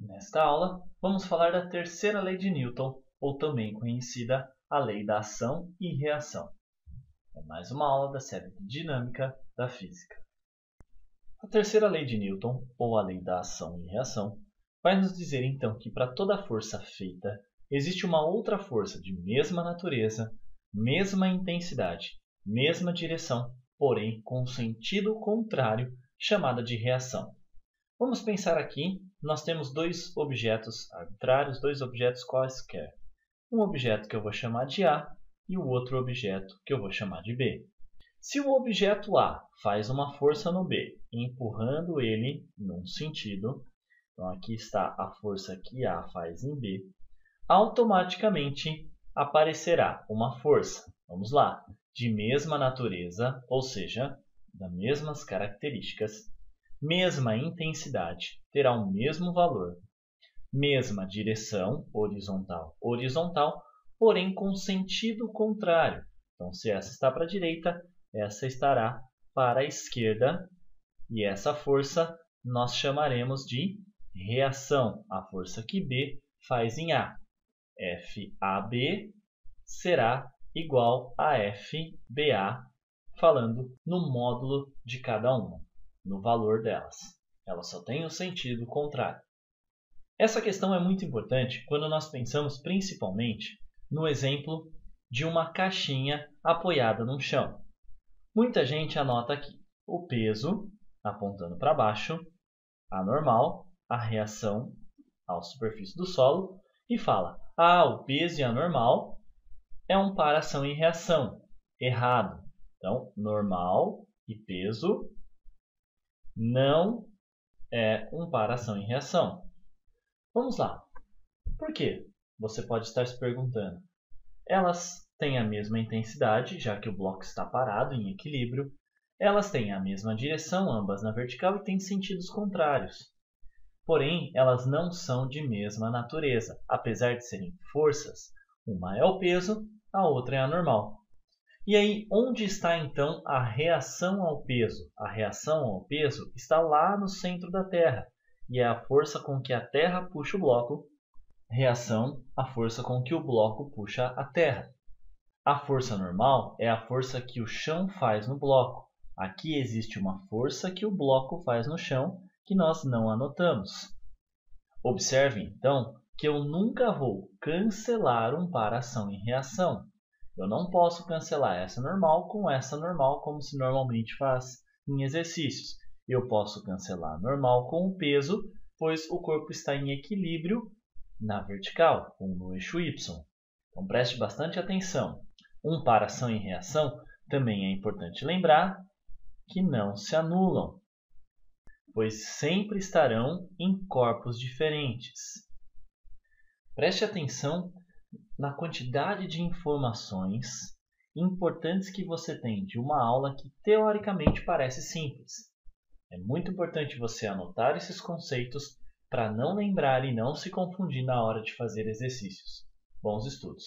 Nesta aula, vamos falar da terceira lei de Newton, ou também conhecida a lei da ação e reação. É mais uma aula da série de Dinâmica da Física. A terceira lei de Newton, ou a lei da ação e reação, vai nos dizer então que para toda força feita, existe uma outra força de mesma natureza, mesma intensidade, mesma direção, porém com sentido contrário, chamada de reação. Vamos pensar aqui, nós temos dois objetos arbitrários, dois objetos quaisquer. Um objeto que eu vou chamar de A e o outro objeto que eu vou chamar de B. Se o objeto A faz uma força no B, empurrando ele num sentido, então aqui está a força que A faz em B, automaticamente aparecerá uma força, vamos lá, de mesma natureza, ou seja, das mesmas características, mesma intensidade, terá o mesmo valor, mesma direção, horizontal, porém com sentido contrário. Então, se essa está para a direita, essa estará para a esquerda, e essa força nós chamaremos de reação, a força que B faz em A. FAB será igual a FBA, falando no módulo de cada uma, no valor delas. Elas só têm o sentido contrário. Essa questão é muito importante quando nós pensamos principalmente no exemplo de uma caixinha apoiada no chão. Muita gente anota aqui o peso apontando para baixo, a normal, a reação à superfície do solo e fala: o peso e a normal é um par ação e reação. Errado. Então, normal e peso não é um par ação e reação. Vamos lá. Por quê? Você pode estar se perguntando. Elas têm a mesma intensidade, já que o bloco está parado em equilíbrio. Elas têm a mesma direção, ambas na vertical, e têm sentidos contrários. Porém, elas não são de mesma natureza. Apesar de serem forças, uma é o peso, a outra é a normal. E aí, onde está então a reação ao peso? A reação ao peso está lá no centro da Terra, e é a força com que a Terra puxa o bloco. Reação, a força com que o bloco puxa a Terra. A força normal é a força que o chão faz no bloco. Aqui existe uma força que o bloco faz no chão que nós não anotamos. Observe, então, que eu nunca vou cancelar um par ação e reação. Eu não posso cancelar essa normal com essa normal, como se normalmente faz em exercícios. Eu posso cancelar normal com o peso, pois o corpo está em equilíbrio na vertical, ou no eixo Y. Então, preste bastante atenção. Um par ação e reação também é importante lembrar que não se anulam, pois sempre estarão em corpos diferentes. Preste atenção na quantidade de informações importantes que você tem de uma aula que teoricamente parece simples. É muito importante você anotar esses conceitos para não lembrar e não se confundir na hora de fazer exercícios. Bons estudos!